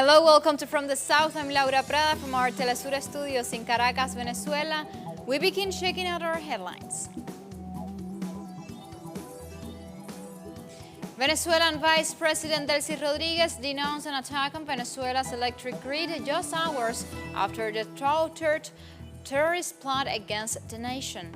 Hello, welcome to From the South. I'm Laura Prada from our Telesur studios in Caracas, Venezuela. We begin checking out our headlines. Venezuelan Vice President Delcy Rodriguez denounced an attack on Venezuela's electric grid just hours after the thwarted terrorist plot against the nation.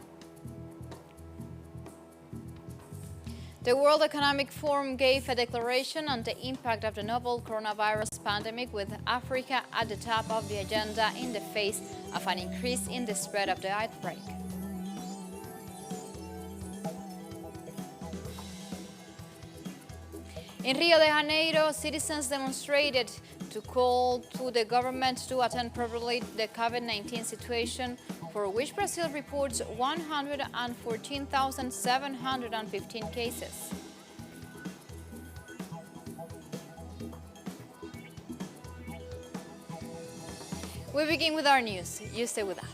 The World Economic Forum gave a declaration on the impact of the novel coronavirus pandemic, with Africa at the top of the agenda in the face of an increase in the spread of the outbreak. In Rio de Janeiro, citizens demonstrated to call to the government to attend properly the COVID-19 situation, for which Brazil reports 114,715 cases. We begin with our news. You stay with us.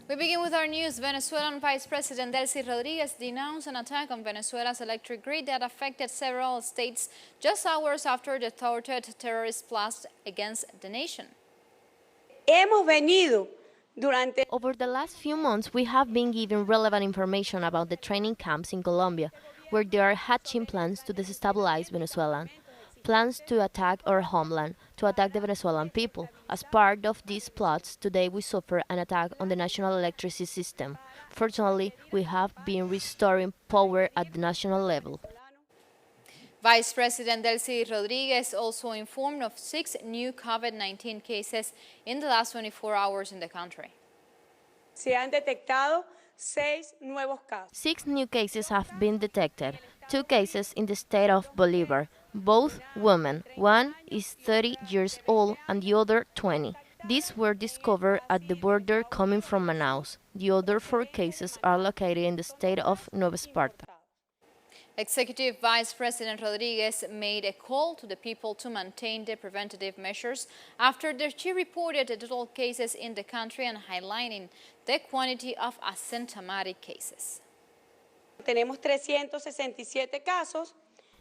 We begin with our news. Venezuelan Vice President Delcy Rodriguez denounced an attack on Venezuela's electric grid that affected several states just hours after the thwarted terrorist plot against the nation. Over the last few months, we have been given relevant information about the training camps in Colombia, where they are hatching plans to destabilize Venezuela. Plans to attack our homeland, to attack the Venezuelan people. As part of these plots, today we suffer an attack on the national electricity system. Fortunately, we have been restoring power at the national level. Vice President Delcy Rodriguez also informed of 6 new COVID-19 cases in the last 24 hours in the country. 6 new cases have been detected, 2 cases in the state of Bolívar, both women. One is 30 years old and the other 20. These were discovered at the border coming from Manaus. The other 4 cases are located in the state of Nueva Esparta. Executive Vice President Rodriguez made a call to the people to maintain the preventative measures after she reported the total cases in the country and highlighting the quantity of asymptomatic cases.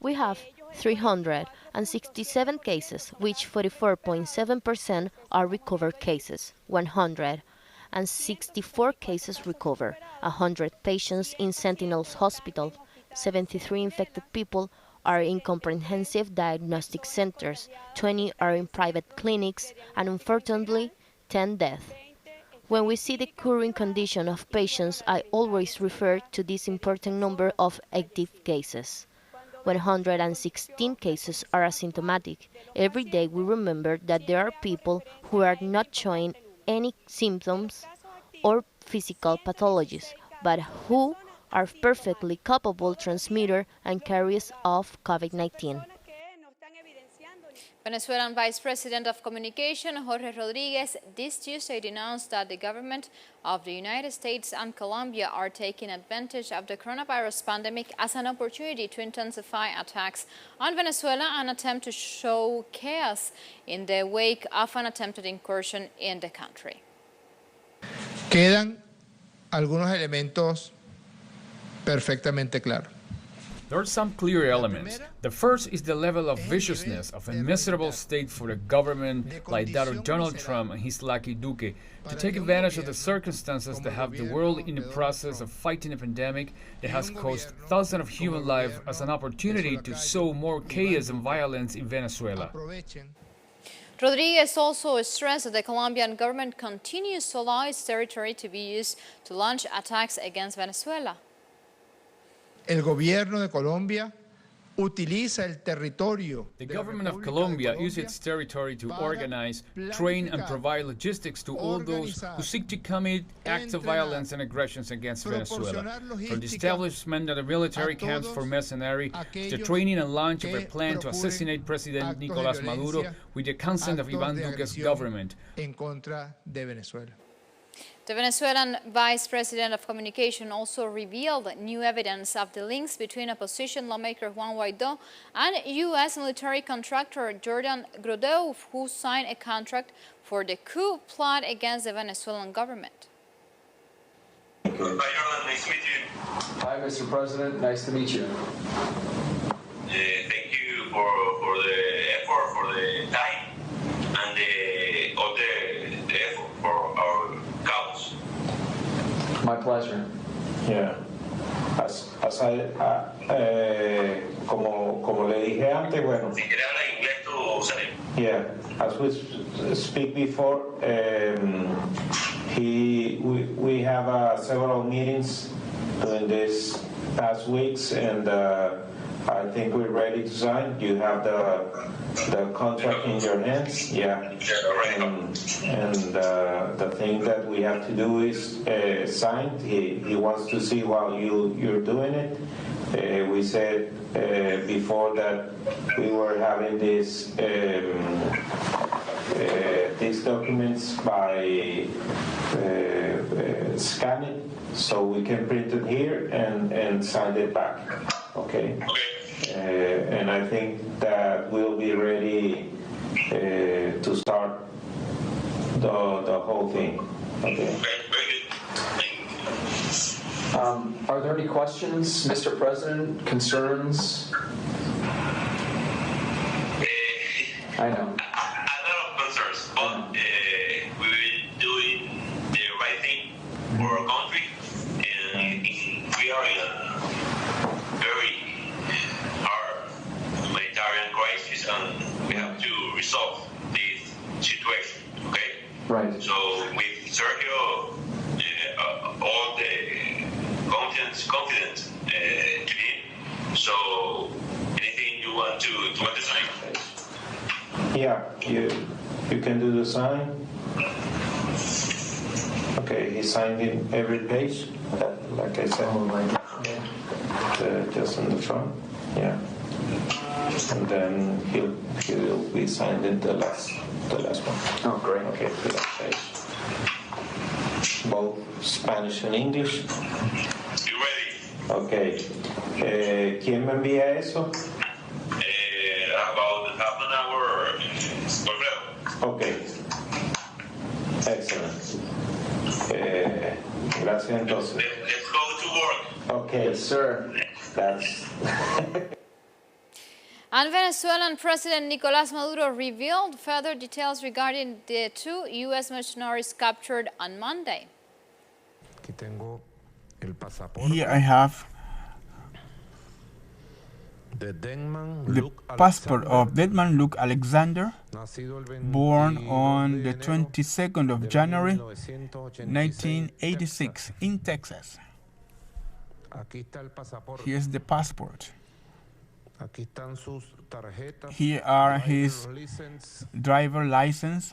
We have 367 cases, which 44.7% are recovered cases, 164 cases recovered, 100 patients in Sentinel's hospital, 73 infected people are in comprehensive diagnostic centers, 20 are in private clinics, and unfortunately, 10 deaths. When we see the current condition of patients, I always refer to this important number of active cases. 116 cases are asymptomatic. Every day we remember that there are people who are not showing any symptoms or physical pathologies, but who are perfectly capable transmitter and carriers of COVID-19. Venezuelan Vice President of Communication Jorge Rodriguez this Tuesday denounced that the government of the United States and Colombia are taking advantage of the coronavirus pandemic as an opportunity to intensify attacks on Venezuela and attempt to sow chaos in the wake of an attempted incursion in the country. Quedan algunos elementos perfectamente claros. There are some clear elements. The first is the level of viciousness of a miserable state for a government like that of Donald Trump and his lackey Duque to take advantage of the circumstances that have the world in the process of fighting a pandemic that has cost thousands of human lives as an opportunity to sow more chaos and violence in Venezuela. Rodriguez also stressed that the Colombian government continues to allow its territory to be used to launch attacks against Venezuela. El gobierno de Colombia utiliza el territorio. The government of Colombia uses its territory to organize, train and provide logistics to all those who seek to commit acts of violence and aggressions against Venezuela, from the establishment of the military camps for mercenaries to the training and launch of a plan to assassinate President Nicolás Maduro with the consent of Iván Duque's government. En contra de Venezuela. The Venezuelan Vice President of Communication also revealed new evidence of the links between opposition lawmaker Juan Guaidó and U.S. military contractor Jordan Grodeau, who signed a contract for the coup plot against the Venezuelan government. Hi, Jordan. Nice to meet you. Hi, Mr. President. Nice to meet you. Thank you for the effort, for the time, and all the effort for our cause. My pleasure. Yeah. Como le dije antes, bueno. Si quieres hablar inglés, tú sale. Yeah. As we speak before, we have several meetings during these past weeks, and I think we're ready to sign. You have the contract in your hands, yeah. And the thing that we have to do is sign. He wants to see while you're doing it. We said before that we were having these documents by scanning, so we can print it here and sign it back. Okay. And I think that we'll be ready to start the whole thing. Okay. Are there any questions, Mr. President? Concerns? I know. A lot of concerns, but we will do the right thing for our country, and we are in a very hard humanitarian crisis, and we have to resolve this situation. Okay. Right. So with Sergio, all the confidence to him. So anything you want to sign? Yeah, you can do the sign. Okay, he signed in every page, like I said. Just in the front, yeah. And then he'll be signed in the last one. Oh, great. Okay, the last page. Both Spanish and English. You ready? Okay. ¿Quién me envía eso? About half an hour. Okay. Excellent. Gracias entonces. Let's go to work. Okay, Sir. that's. And Venezuelan President Nicolás Maduro revealed further details regarding the 2 U.S. mercenaries captured on Monday. Here I have the passport of Deadman Luke Alexander, born on the 22nd of January 1986 in Texas. Here's the passport. Here are his driver license,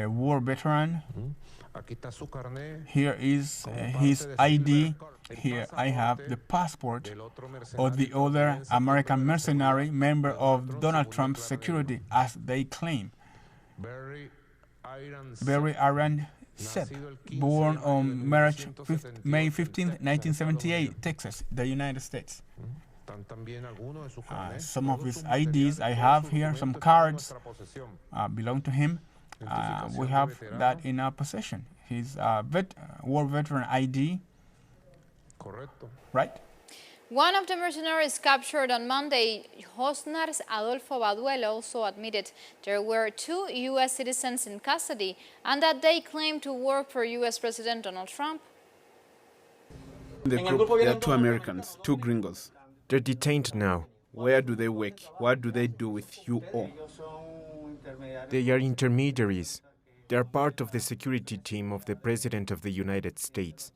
war veteran. Here is his ID. Here I have the passport of the other American mercenary member of Donald Trump's security, as they claim. Barry Aaron Sepp, born on May 15, 1978, Texas, the United States. Some of his IDs I have here, some cards belong to him. We have that in our possession. His war veteran ID. Right? One of the mercenaries captured on Monday, Hosnar's Adolfo Baduel, also admitted there were 2 U.S. citizens in custody and that they claimed to work for U.S. President Donald Trump. The group, there are 2 Americans, 2 gringos. They're detained now. Where do they work? What do they do with you all? They are intermediaries. They are part of the security team of the President of the United States.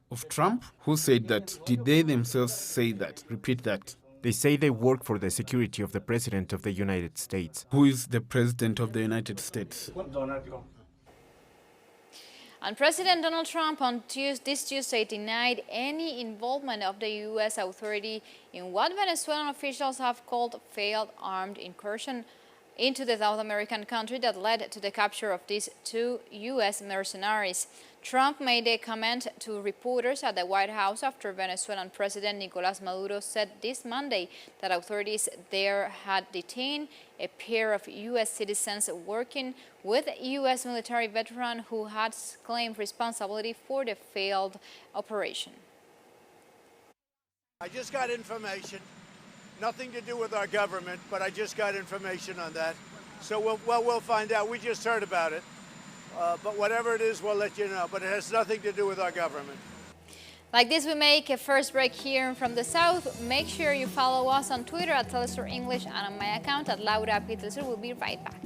Of Trump? Who said that? Did they themselves say that? Repeat that. They say they work for the security of the President of the United States. Who is the President of the United States? And President Donald Trump on this Tuesday denied any involvement of the U.S. authority in what Venezuelan officials have called failed armed incursion into the South American country that led to the capture of these 2 U.S. mercenaries. Trump made a comment to reporters at the White House after Venezuelan President Nicolás Maduro said this Monday that authorities there had detained a pair of U.S. citizens working with a U.S. military veteran who had claimed responsibility for the failed operation. I just got information, nothing to do with our government, but I just got information on that. So we'll find out. We just heard about it. But whatever it is, we'll let you know. But it has nothing to do with our government. Like this, we make a first break here from the South. Make sure you follow us on Twitter at Telesur English and on my account at Laura P. Telesur. We'll be right back.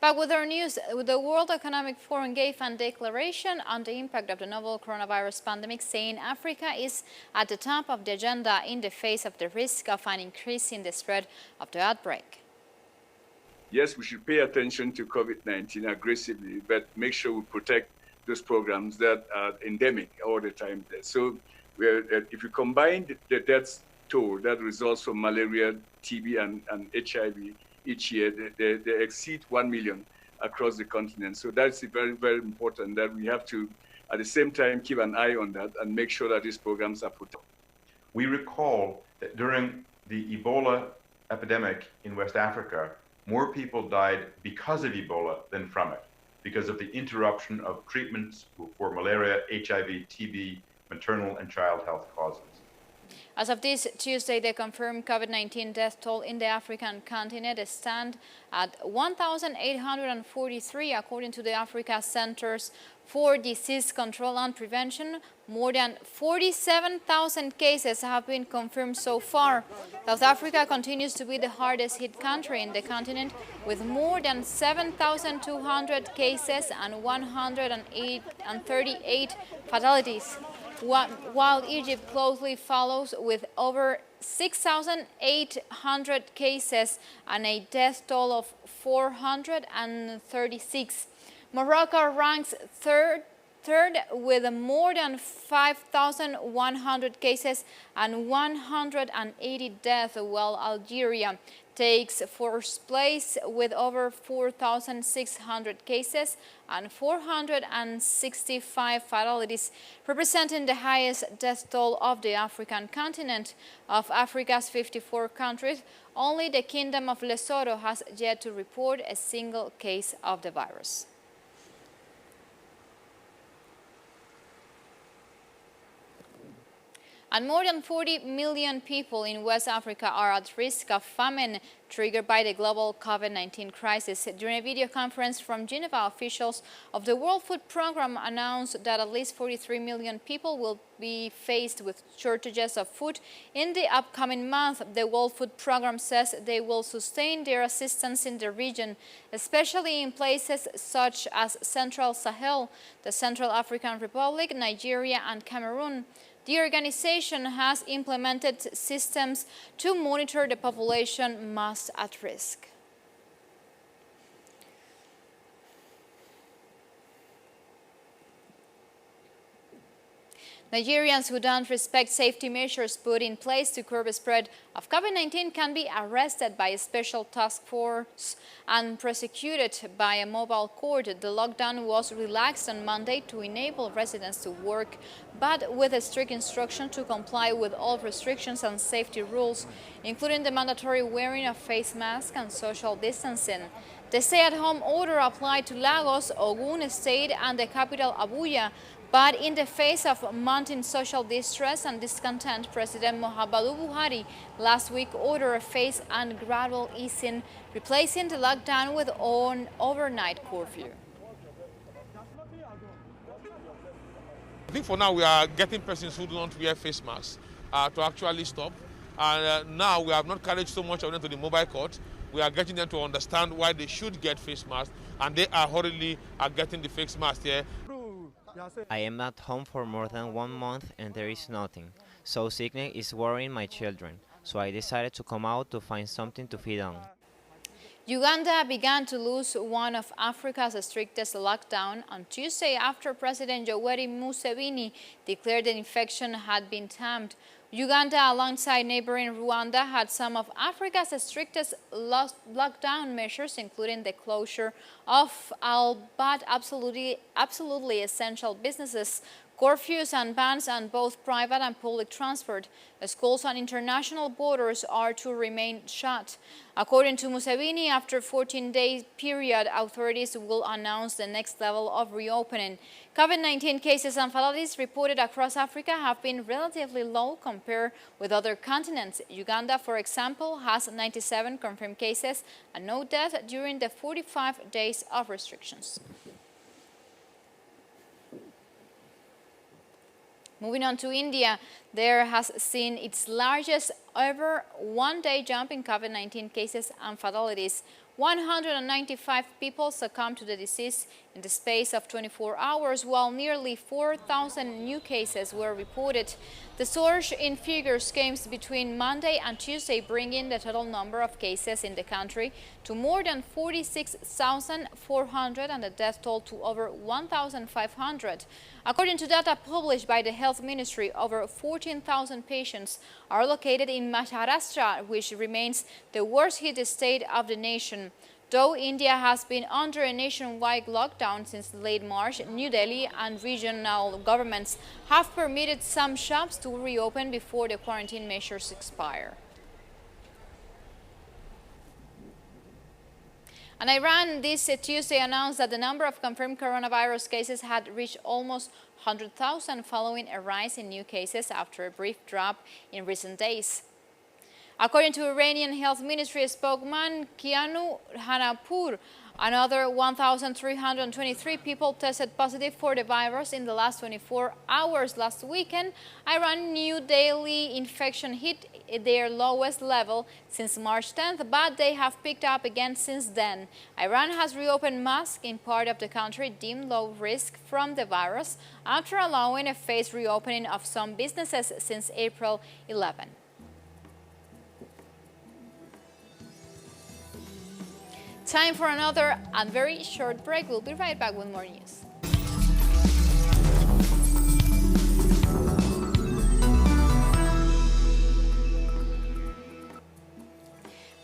Back with our news, the World Economic Forum gave a declaration on the impact of the novel coronavirus pandemic, saying Africa is at the top of the agenda in the face of the risk of an increase in the spread of the outbreak. Yes, we should pay attention to COVID-19 aggressively, but make sure we protect those programs that are endemic all the time. So if you combine the death toll that results from malaria, TB, and HIV, each year, they exceed 1 million across the continent. So that's very, very important that we have to, at the same time, keep an eye on that and make sure that these programs are protected. We recall that during the Ebola epidemic in West Africa, more people died because of Ebola than from it, because of the interruption of treatments for malaria, HIV, TB, maternal and child health causes. As of this Tuesday, the confirmed COVID-19 death toll in the African continent stands at 1,843, according to the Africa Centers for Disease Control and Prevention. More than 47,000 cases have been confirmed so far. South Africa continues to be the hardest hit country in the continent, with more than 7,200 cases and 138 fatalities. While Egypt closely follows with over 6,800 cases and a death toll of 436. Morocco ranks third with more than 5,100 cases and 180 deaths, while Algeria takes fourth place with over 4,600 cases and 465 fatalities, representing the highest death toll of the African continent. Of Africa's 54 countries, only the Kingdom of Lesotho has yet to report a single case of the virus. And more than 40 million people in West Africa are at risk of famine triggered by the global COVID-19 crisis. During a video conference from Geneva, officials of the World Food Programme announced that at least 43 million people will be faced with shortages of food in the upcoming month. The World Food Programme says they will sustain their assistance in the region, especially in places such as Central Sahel, the Central African Republic, Nigeria, and Cameroon. The organization has implemented systems to monitor the population most at risk. Nigerians who don't respect safety measures put in place to curb the spread of COVID-19 can be arrested by a special task force and prosecuted by a mobile court. The lockdown was relaxed on Monday to enable residents to work, but with a strict instruction to comply with all restrictions and safety rules, including the mandatory wearing of face masks and social distancing. The stay-at-home order applied to Lagos, Ogun State, and the capital Abuja. But in the face of mounting social distress and discontent, President Muhammadu Buhari last week ordered a phased and gradual easing, replacing the lockdown with an overnight curfew. I think for now we are getting persons who do not wear face masks to actually stop. And now we have not carried so much of them to the mobile court. We are getting them to understand why they should get face masks, and they are hurriedly getting the face mask here. I am at home for more than 1 month and there is nothing, so sickness is worrying my children, so I decided to come out to find something to feed on. Uganda began to lose one of Africa's strictest lockdown on Tuesday after President Yoweri Museveni declared the infection had been tamed. Uganda, alongside neighboring Rwanda, had some of Africa's strictest lockdown measures, including the closure of all but absolutely essential businesses, curfews and bans on both private and public transport. Schools and international borders are to remain shut. According to Museveni, after a 14-day period, authorities will announce the next level of reopening. COVID-19 cases and fatalities reported across Africa have been relatively low compared with other continents. Uganda, for example, has 97 confirmed cases and no death during the 45 days of restrictions. Moving on to India, there has seen its largest ever one-day jump in COVID-19 cases and fatalities. 195 people succumbed to the disease in the space of 24 hours, while nearly 4,000 new cases were reported. The surge in figures came between Monday and Tuesday, bringing the total number of cases in the country to more than 46,400 and the death toll to over 1,500. According to data published by the Health Ministry, over 14,000 patients are located in Maharashtra, which remains the worst-hit state of the nation. Though India has been under a nationwide lockdown since late March, New Delhi and regional governments have permitted some shops to reopen before the quarantine measures expire. And Iran this Tuesday announced that the number of confirmed coronavirus cases had reached almost 100,000 following a rise in new cases after a brief drop in recent days. According to Iranian Health Ministry spokesman Kianu Hanapur, another 1,323 people tested positive for the virus in the last 24 hours. Last weekend, Iran's new daily infection hit their lowest level since March 10th, but they have picked up again since then. Iran has reopened mosques in part of the country deemed low risk from the virus after allowing a phased reopening of some businesses since April 11. Time for another and very short break. We'll be right back with more news.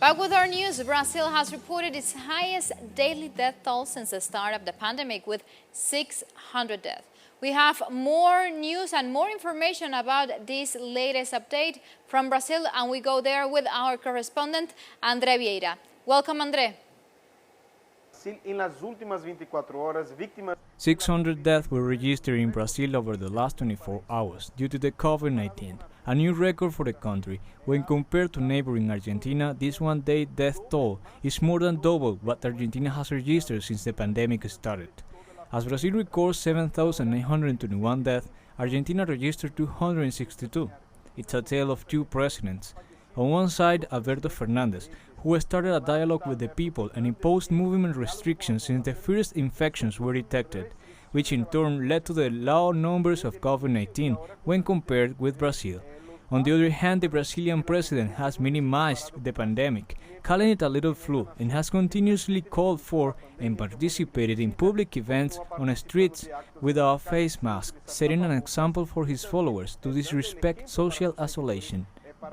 Back with our news, Brazil has reported its highest daily death toll since the start of the pandemic with 600 deaths. We have more news and more information about this latest update from Brazil, and we go there with our correspondent, André Vieira. Welcome, André. 600 deaths were registered in Brazil over the last 24 hours due to the COVID-19, a new record for the country. When compared to neighboring Argentina, this one-day death toll is more than double what Argentina has registered since the pandemic started. As Brazil records 7,921 deaths, Argentina registered 262. It's a tale of two presidents. On one side, Alberto Fernandez, who started a dialogue with the people and imposed movement restrictions since the first infections were detected, which in turn led to the low numbers of COVID-19 when compared with Brazil. On the other hand, the Brazilian president has minimized the pandemic, calling it a little flu, and has continuously called for and participated in public events on the streets without face masks, setting an example for his followers to disrespect social isolation.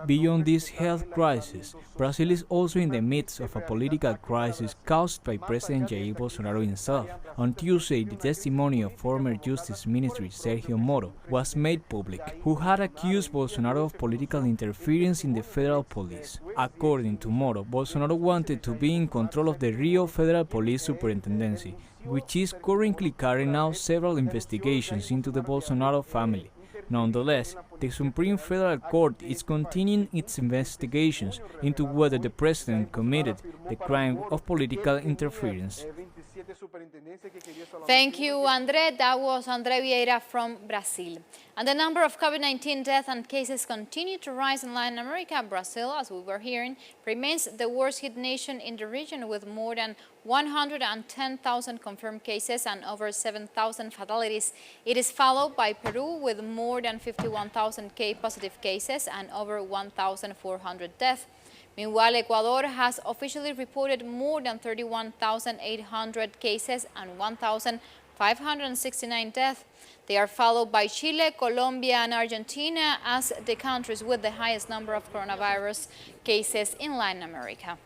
Beyond this health crisis, Brazil is also in the midst of a political crisis caused by President Jair Bolsonaro himself. On Tuesday, the testimony of former Justice Minister Sergio Moro was made public, who had accused Bolsonaro of political interference in the federal police. According to Moro, Bolsonaro wanted to be in control of the Rio Federal Police Superintendency, which is currently carrying out several investigations into the Bolsonaro family. Nonetheless, the Supreme Federal Court is continuing its investigations into whether the president committed the crime of political interference. Thank you, André. That was André Vieira from Brazil. And the number of COVID-19 deaths and cases continue to rise in Latin America. Brazil, as we were hearing, remains the worst-hit nation in the region with more than 110,000 confirmed cases and over 7,000 fatalities. It is followed by Peru with more than 51,000 positive cases and over 1,400 deaths. Meanwhile, Ecuador has officially reported more than 31,800 cases and 1,569 deaths. They are followed by Chile, Colombia, and Argentina as the countries with the highest number of coronavirus cases in Latin America.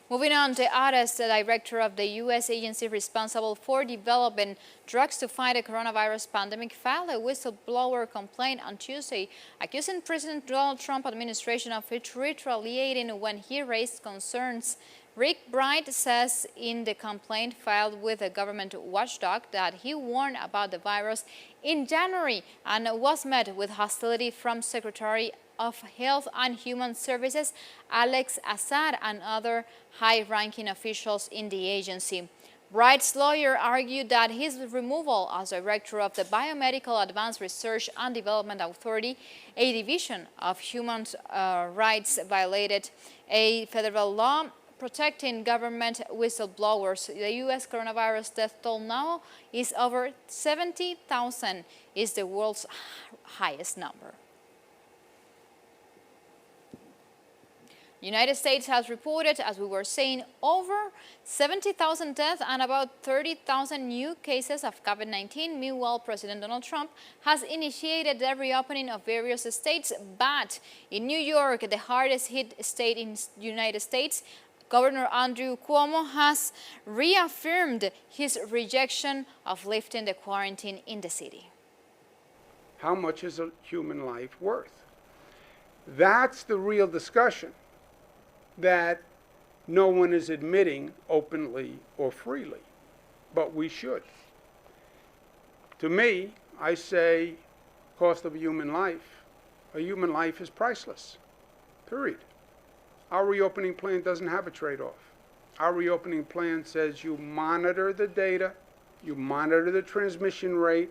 Moving on, the arrest, the director of the U.S. agency responsible for developing drugs to fight the coronavirus pandemic, filed a whistleblower complaint on Tuesday, accusing President Donald Trump administration of retaliating when he raised concerns. Rick Bright says in the complaint filed with a government watchdog that he warned about the virus in January and was met with hostility from Secretary of Health and Human Services Alex Azar and other high-ranking officials in the agency. Bright's lawyer argued that his removal as director of the Biomedical Advanced Research and Development Authority, a division of human rights, violated a federal law protecting government whistleblowers. The U.S. coronavirus death toll now is over 70,000, is the world's highest number. The United States has reported, as we were saying, over 70,000 deaths and about 30,000 new cases of COVID-19. Meanwhile, President Donald Trump has initiated the reopening of various states, but in New York, the hardest hit state in the United States, Governor Andrew Cuomo has reaffirmed his rejection of lifting the quarantine in the city. How much is a human life worth? That's the real discussion that no one is admitting openly or freely, but we should. To me, I say cost of a human life is priceless, period. Our reopening plan doesn't have a trade-off. Our reopening plan says you monitor the data, you monitor the transmission rate,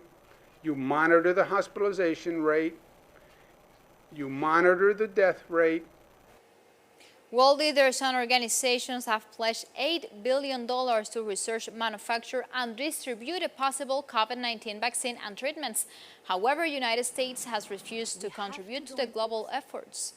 you monitor the hospitalization rate, you monitor the death rate. World leaders and organizations have pledged $8 billion to research, manufacture, and distribute a possible COVID-19 vaccine and treatments. However, the United States has refused to contribute to the global efforts.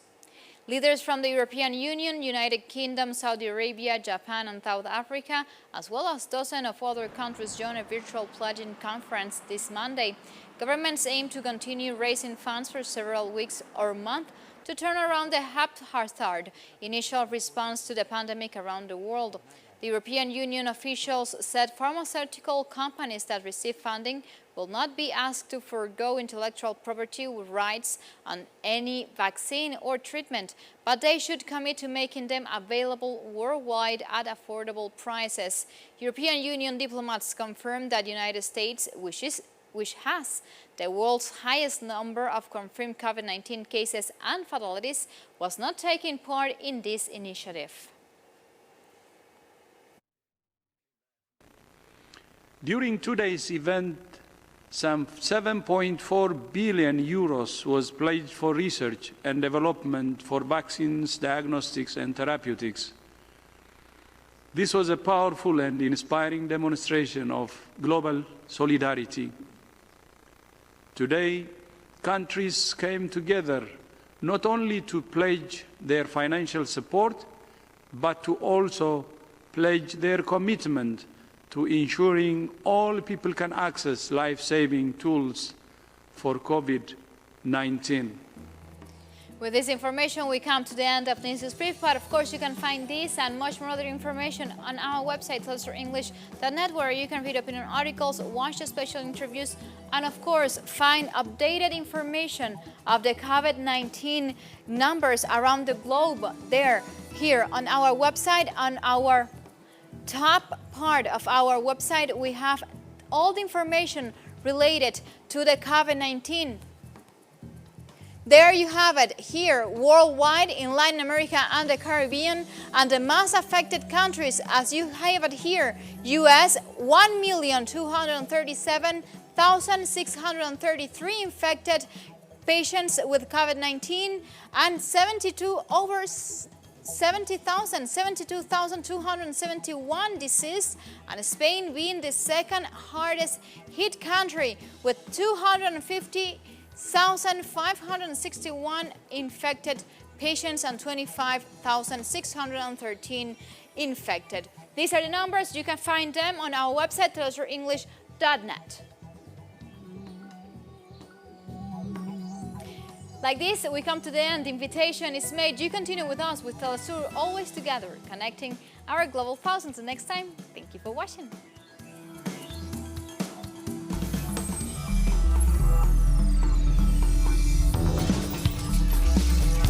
Leaders from the European Union, United Kingdom, Saudi Arabia, Japan, and South Africa, as well as dozens of other countries, joined a virtual pledging conference this Monday. Governments aim to continue raising funds for several weeks or months to turn around the haphazard initial response to the pandemic around the world. The European Union officials said pharmaceutical companies that receive funding will not be asked to forego intellectual property rights on any vaccine or treatment, but they should commit to making them available worldwide at affordable prices. European Union diplomats confirmed that the United States, which has the world's highest number of confirmed COVID-19 cases and fatalities, was not taking part in this initiative. During today's event, some 7.4 billion euros was pledged for research and development for vaccines, diagnostics, and therapeutics. This was a powerful and inspiring demonstration of global solidarity. Today, countries came together not only to pledge their financial support, but to also pledge their commitment to ensuring all people can access life-saving tools for COVID-19. With this information, we come to the end of this brief, but of course you can find this and much more other information on our website, closerenglish.net, where you can read opinion articles, watch the special interviews, and of course find updated information of the COVID-19 numbers around the globe here on our website. On our top part of our website, we have all the information related to the COVID-19. There you have it here worldwide in Latin America and the Caribbean, and the most affected countries as you have it here: US 1,237,633 infected patients with COVID-19 and 72,271 deceased, and Spain being the second hardest hit country with 250,561 infected patients and 25,613 infected. These are the numbers. You can find them on our website, teleurenglish.net. Like this, we come to the end. The invitation is made. You continue with us with Telesur, always together, connecting our global thousands. And next time, thank you for watching.